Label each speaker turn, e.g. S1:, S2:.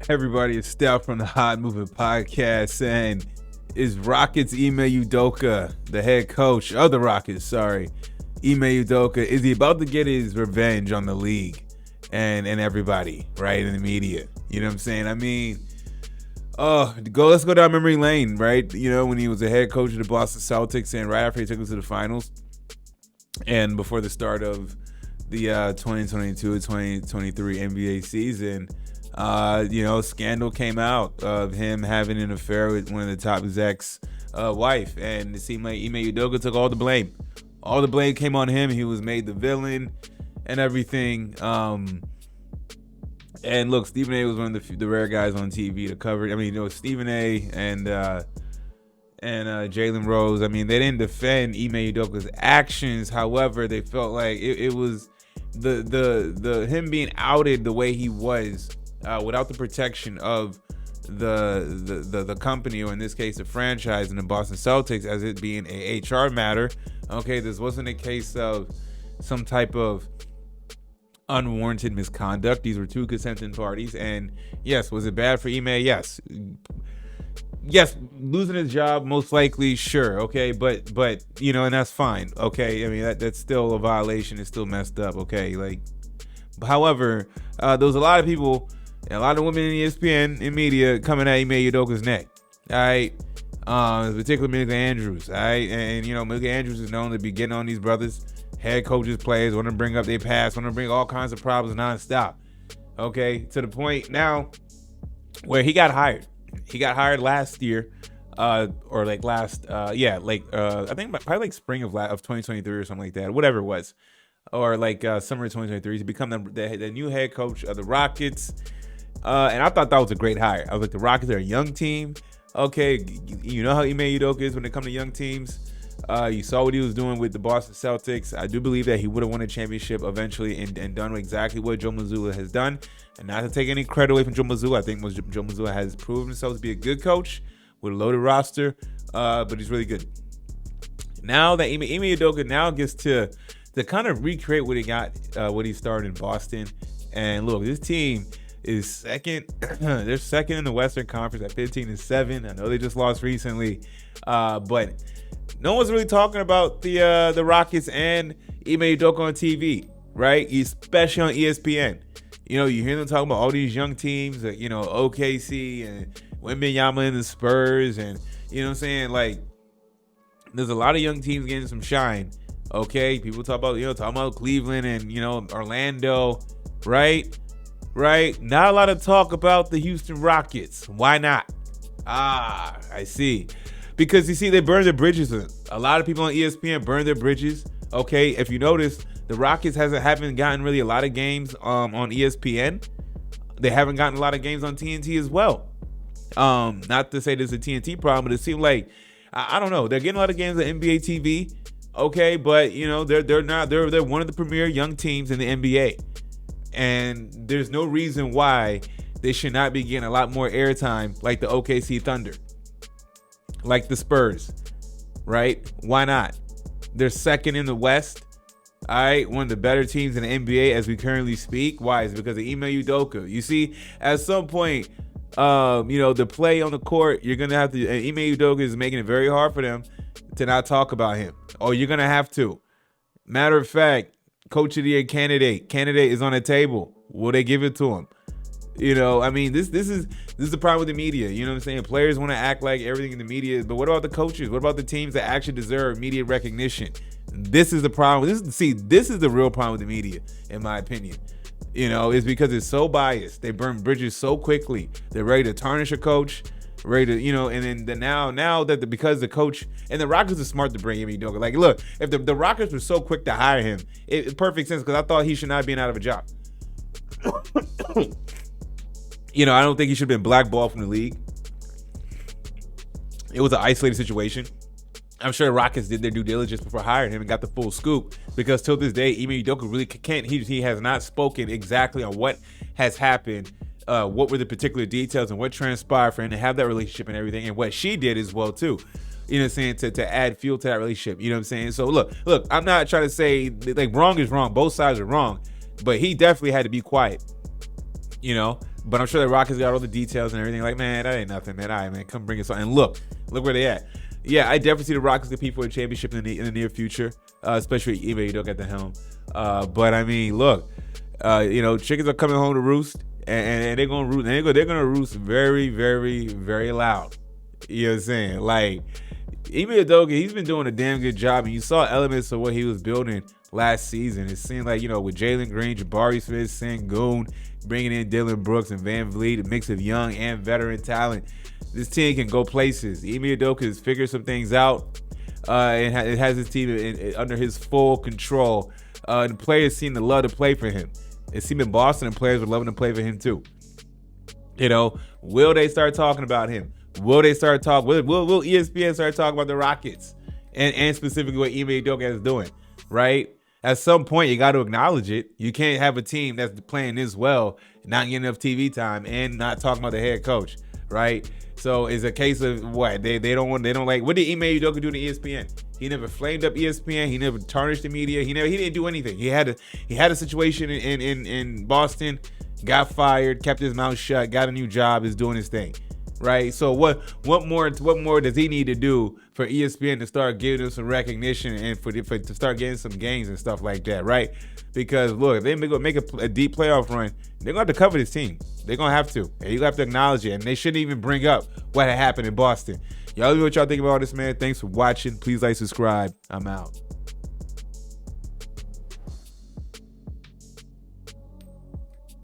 S1: Everybody, it's Stout from the Hot Moving Podcast, and is Rockets Ime Udoka, the head coach of the Rockets, Ime Udoka, is he about to get his revenge on the league and everybody, right, in the media? You know what I'm saying? I mean, let's go down memory lane, right? You know, when he was the head coach of the Boston Celtics and right after he took us to the finals and before the start of the 2022-2023 NBA season, scandal came out of him having an affair with one of the top execs' wife, and it seemed like Ime Udoka took all the blame. All the blame came on him. He was made the villain and everything. And look, Stephen A. was one of the rare guys on TV to cover it. I mean, Stephen A. and Jalen Rose. I mean, they didn't defend Ime Udoka's actions. However, they felt like it was the him being outed the way he was. Without the protection of the company, or in this case the franchise and the Boston Celtics, as it being a HR matter. Okay, this wasn't a case of some type of unwarranted misconduct. These were two consenting parties, and yes, was it bad for Ime? Yes, losing his job most likely, sure, okay, but and that's fine, okay. I mean that's still a violation. It's still messed up, okay. Like, however, there was a lot of people. And a lot of women in ESPN and media coming at Ime Udoka's neck. All right. Particularly Milka Andrews. All right. And Milka Andrews is known to be getting on these brothers, head coaches, players, want to bring up their past, want to bring all kinds of problems nonstop. Okay. To the point now where he got hired. He got hired last year. I think probably like spring of 2023 or something like that. Whatever it was. Or like summer of 2023. He's become the new head coach of the Rockets. And I thought that was a great hire. I was like, the Rockets are a young team. Okay, you know how Ime Udoka is when it comes to young teams. You saw what he was doing with the Boston Celtics. I do believe that he would have won a championship eventually and done exactly what Joe Mazzulla has done. And not to take any credit away from Joe Mazzulla, I think Joe Mazzulla has proven himself to be a good coach with a loaded roster, but he's really good. Now that Ime Udoka now gets to kind of recreate what he started in Boston. And look, this team is second. They're second in the Western Conference at 15-7. I know they just lost recently, but no one's really talking about the Rockets and Ime Udoka on TV, right? Especially on ESPN. You hear them talking about all these young teams, like, OKC and Wembanyama and the Spurs, and you know what I'm saying? Like, there's a lot of young teams getting some shine. Okay, people talk about Cleveland and Orlando, right? Right? Not a lot of talk about the Houston Rockets. Why not? I see. Because you see, they burn their bridges. A lot of people on ESPN burn their bridges. Okay, if you notice, the Rockets haven't gotten really a lot of games on ESPN. They haven't gotten a lot of games on TNT as well. Not to say there's a TNT problem, but it seemed like I don't know. They're getting a lot of games on NBA TV. Okay, but they're one of the premier young teams in the NBA. And there's no reason why they should not be getting a lot more airtime like the OKC Thunder, like the Spurs, right? Why not? They're second in the West, all right? One of the better teams in the NBA as we currently speak. Why? It's because of Ime Udoka. You see, at some point, the play on the court, you're going to have to, and Ime Udoka is making it very hard for them to not talk about him. Oh, you're going to have to. Matter of fact, Coach of the Year candidate is on the table. Will they give it to him? I mean, this is the problem with the media. You know what I'm saying? Players want to act like everything in the media is, but what about the coaches? What about the teams that actually deserve media recognition? This is the problem. This is the real problem with the media, in my opinion. It's because it's so biased. They burn bridges so quickly. They're ready to tarnish a coach. Ready to, and then now that because the coach and the Rockets are smart to bring Ime Udoka. Like, look, if the Rockets were so quick to hire him, it's perfect sense because I thought he should not be out of a job. I don't think he should have been blackballed from the league. It was an isolated situation. I'm sure the Rockets did their due diligence before hiring him and got the full scoop, because till this day, Ime Udoka really can't. He has not spoken exactly on what has happened. What were the particular details and what transpired for him to have that relationship and everything, and what she did as well too. You know what I'm saying? To add fuel to that relationship. You know what I'm saying? So look, I'm not trying to say like wrong is wrong. Both sides are wrong, but he definitely had to be quiet. But I'm sure the Rockets got all the details and everything. Like, man, that ain't nothing, man. All right, man, come bring us on. And look where they at. Yeah, I definitely see the Rockets compete for a championship in the near future, especially Ime Udoka at the helm. But I mean, look, chickens are coming home to roost, and they're gonna roost. They're gonna roost very, very, very loud. You know what I'm saying? Like, Ime Udoka, he's been doing a damn good job, and you saw elements of what he was building last season. It seemed like, with Jalen Green, Jabari Smith, Sengun, bringing in Dylan Brooks and Van Vliet, a mix of young and veteran talent. This team can go places. Ime Udoka has figured some things out, and it has his team under his full control. The players seem to love to play for him. It seemed in Boston, and players were loving to play for him too. Will they start talking about him? Will they start talking? Will ESPN start talking about the Rockets and specifically what Ime Udoka is doing? Right? At some point, you got to acknowledge it. You can't have a team that's playing this well, not getting enough TV time, and not talking about the head coach, right? So it's a case of what they don't like. What did Ime Udoka do to ESPN? He never flamed up ESPN. He never tarnished the media. He didn't do anything. He had a situation in Boston, got fired, kept his mouth shut, got a new job, is doing his thing. Right, so what more does he need to do for ESPN to start giving him some recognition and for to start getting some games and stuff like that, right? Because look, if they make a deep playoff run, they're gonna have to cover this team. They're gonna have to, and you have to acknowledge it. And they shouldn't even bring up what had happened in Boston. Y'all, what y'all think about all this, man? Thanks for watching. Please like, subscribe. I'm out.